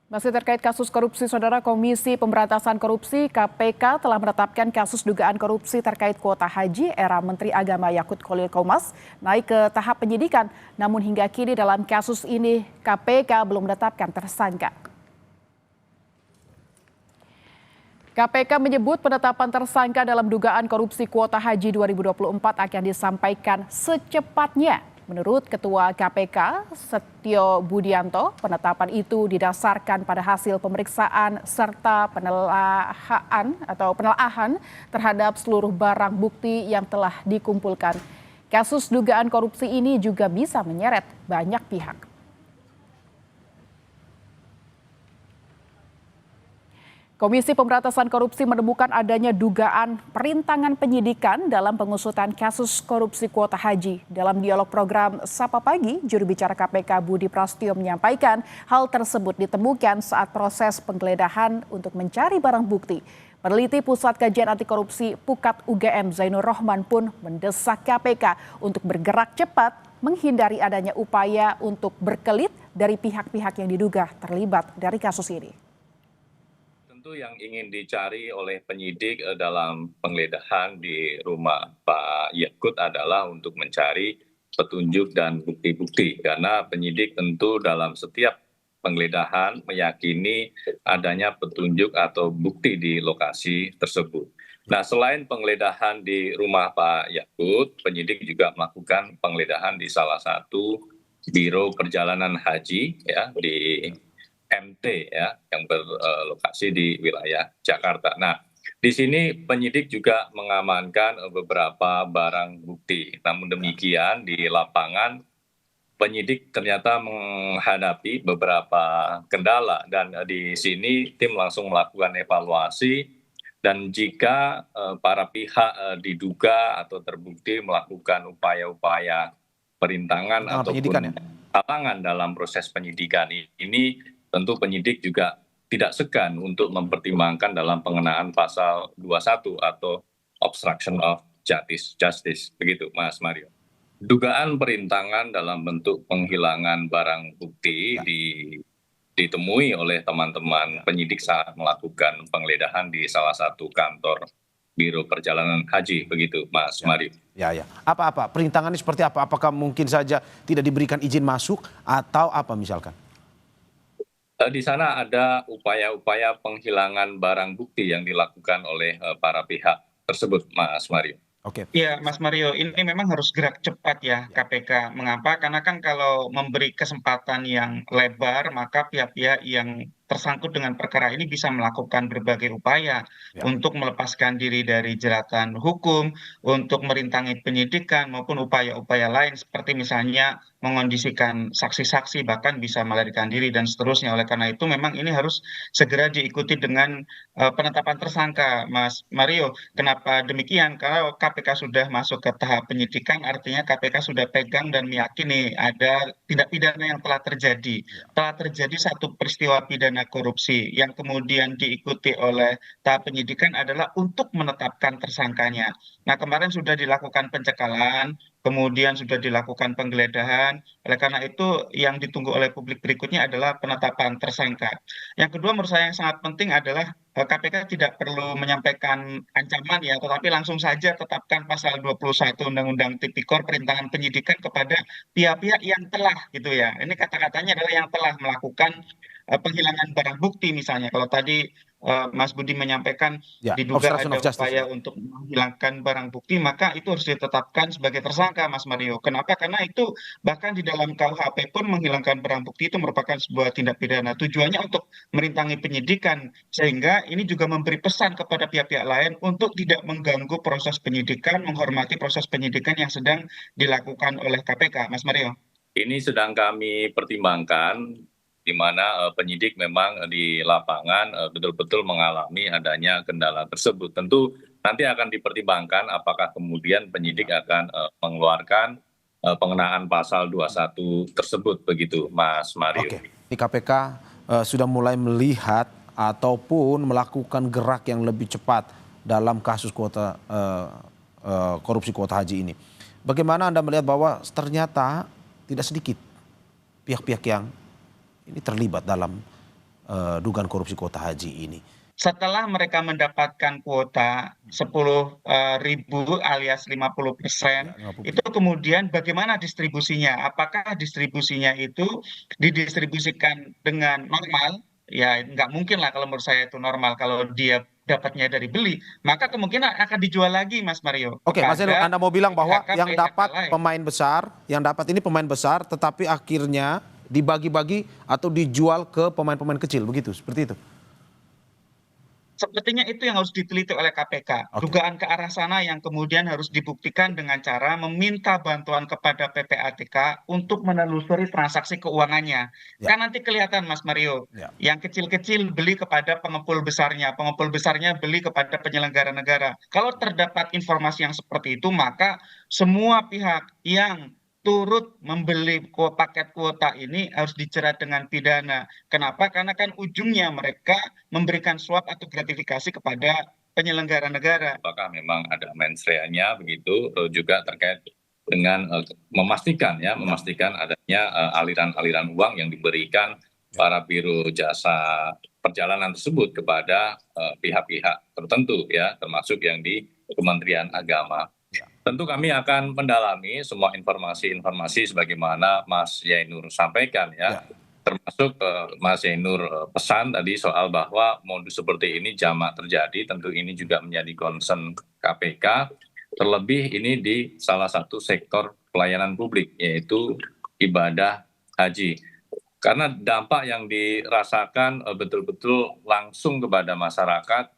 Masih terkait kasus korupsi, Saudara, Komisi Pemberantasan Korupsi (KPK) telah menetapkan kasus dugaan korupsi terkait kuota haji era Menteri Agama Yakut Khalil Qomas naik ke tahap penyidikan. Namun hingga kini dalam kasus ini KPK belum menetapkan tersangka. KPK menyebut penetapan tersangka dalam dugaan korupsi kuota haji 2024 akan disampaikan secepatnya. Menurut Ketua KPK, Setio Budianto, penetapan itu didasarkan pada hasil pemeriksaan serta penelaahan terhadap seluruh barang bukti yang telah dikumpulkan. Kasus dugaan korupsi ini juga bisa menyeret banyak pihak. Komisi Pemberantasan Korupsi menemukan adanya dugaan perintangan penyidikan dalam pengusutan kasus korupsi kuota haji. Dalam dialog program Sapa Pagi, juru bicara KPK Budi Prasetyo menyampaikan hal tersebut ditemukan saat proses penggeledahan untuk mencari barang bukti. Peneliti Pusat Kajian Anti Korupsi Pukat UGM Zainur Rohman pun mendesak KPK untuk bergerak cepat menghindari adanya upaya untuk berkelit dari pihak-pihak yang diduga terlibat dari kasus ini. Tentu yang ingin dicari oleh penyidik dalam penggeledahan di rumah Pak Yakut adalah untuk mencari petunjuk dan bukti-bukti. Karena penyidik tentu dalam setiap penggeledahan meyakini adanya petunjuk atau bukti di lokasi tersebut. Nah, selain penggeledahan di rumah Pak Yakut, penyidik juga melakukan penggeledahan di salah satu biro perjalanan haji ya di MT ya yang berlokasi di wilayah Jakarta. Nah, di sini penyidik juga mengamankan beberapa barang bukti. Namun demikian di lapangan penyidik ternyata menghadapi beberapa kendala dan di sini tim langsung melakukan evaluasi dan jika para pihak diduga atau terbukti melakukan upaya-upaya perintangan ataupun halangan dalam proses penyidikan ini tentu penyidik juga tidak segan untuk mempertimbangkan dalam pengenaan pasal 21 atau obstruction of justice. Begitu Mas Mario. Dugaan perintangan dalam bentuk penghilangan barang bukti ditemui oleh teman-teman penyidik saat melakukan penggeledahan di salah satu kantor Biro Perjalanan Haji, begitu Mas Mario. Ya. Apa perintangannya seperti apa? Apakah mungkin saja tidak diberikan izin masuk atau apa misalkan? Di sana ada upaya-upaya penghilangan barang bukti yang dilakukan oleh para pihak tersebut, Mas Mario. Oke. Iya, Mas Mario, ini memang harus gerak cepat ya KPK. Mengapa? Karena kan kalau memberi kesempatan yang lebar, maka pihak-pihak yang tersangkut dengan perkara ini bisa melakukan berbagai upaya untuk melepaskan diri dari jeratan hukum, untuk merintangi penyidikan maupun upaya-upaya lain seperti misalnya mengondisikan saksi-saksi bahkan bisa melarikan diri dan seterusnya. Oleh karena itu memang ini harus segera diikuti dengan penetapan tersangka, Mas Mario. Kenapa demikian? Karena KPK sudah masuk ke tahap penyidikan, artinya KPK sudah pegang dan meyakini ada tindak pidana yang telah terjadi. Telah terjadi satu peristiwa pidana korupsi yang kemudian diikuti oleh tahap penyidikan adalah untuk menetapkan tersangkanya. Nah, kemarin sudah dilakukan pencekalan, kemudian sudah dilakukan penggeledahan. Oleh karena itu yang ditunggu oleh publik berikutnya adalah penetapan tersangka. Yang kedua menurut saya yang sangat penting adalah KPK tidak perlu menyampaikan ancaman ya, tetapi langsung saja tetapkan pasal 21 Undang-Undang Tipikor perintangan penyidikan kepada pihak-pihak yang telah gitu ya. Ini kata-katanya adalah yang telah melakukan penghilangan barang bukti misalnya. Kalau tadi Mas Budi menyampaikan diduga ada upaya untuk menghilangkan barang bukti, maka itu harus ditetapkan sebagai tersangka, Mas Mario. Kenapa? Karena itu bahkan di dalam KUHP pun menghilangkan barang bukti itu merupakan sebuah tindak pidana. Tujuannya untuk merintangi penyidikan, sehingga ini juga memberi pesan kepada pihak-pihak lain untuk tidak mengganggu proses penyidikan, menghormati proses penyidikan yang sedang dilakukan oleh KPK, Mas Mario. Ini sedang kami pertimbangkan di mana penyidik memang di lapangan betul-betul mengalami adanya kendala tersebut. Tentu nanti akan dipertimbangkan apakah kemudian penyidik akan mengeluarkan pengenaan pasal 21 tersebut, begitu Mas Mario. Oke. Di KPK sudah mulai melihat ataupun melakukan gerak yang lebih cepat dalam kasus korupsi kuota haji ini. Bagaimana Anda melihat bahwa ternyata tidak sedikit pihak-pihak yang ini terlibat dalam dugaan korupsi kuota haji ini. Setelah mereka mendapatkan kuota 10.000 alias 50%, Ya, 50%. itu kemudian bagaimana distribusinya? Apakah distribusinya itu didistribusikan dengan normal? Ya, nggak mungkin lah kalau menurut saya itu normal. Kalau dia dapatnya dari beli, maka kemungkinan akan dijual lagi, Mas Mario, Oke, Mas Zainur, kepada Anda mau bilang bahwa yang PHK dapat lain. pemain besar, yang dapat ini pemain besar, tetapi akhirnya dibagi-bagi atau dijual ke pemain-pemain kecil, begitu, seperti itu? Sepertinya itu yang harus diteliti oleh KPK. Oke. Dugaan ke arah sana yang kemudian harus dibuktikan dengan cara meminta bantuan kepada PPATK untuk menelusuri transaksi keuangannya. Ya. Kan nanti kelihatan, Mas Mario, Ya. yang kecil-kecil beli kepada pengepul besarnya beli kepada penyelenggara negara. Kalau terdapat informasi yang seperti itu, maka semua pihak yang turut membeli paket kuota ini harus dijerat dengan pidana. Kenapa? Karena kan ujungnya mereka memberikan suap atau gratifikasi kepada penyelenggara negara. Apakah memang ada mens rea-nya begitu, juga terkait dengan memastikan adanya aliran-aliran uang yang diberikan para biro jasa perjalanan tersebut kepada pihak-pihak tertentu ya, termasuk yang di Kementerian Agama. Tentu kami akan mendalami semua informasi-informasi sebagaimana Mas Yainur sampaikan ya. Termasuk Mas Yainur pesan tadi soal bahwa modus seperti ini jamak terjadi, tentu ini juga menjadi concern KPK, terlebih ini di salah satu sektor pelayanan publik, yaitu ibadah haji. Karena dampak yang dirasakan betul-betul langsung kepada masyarakat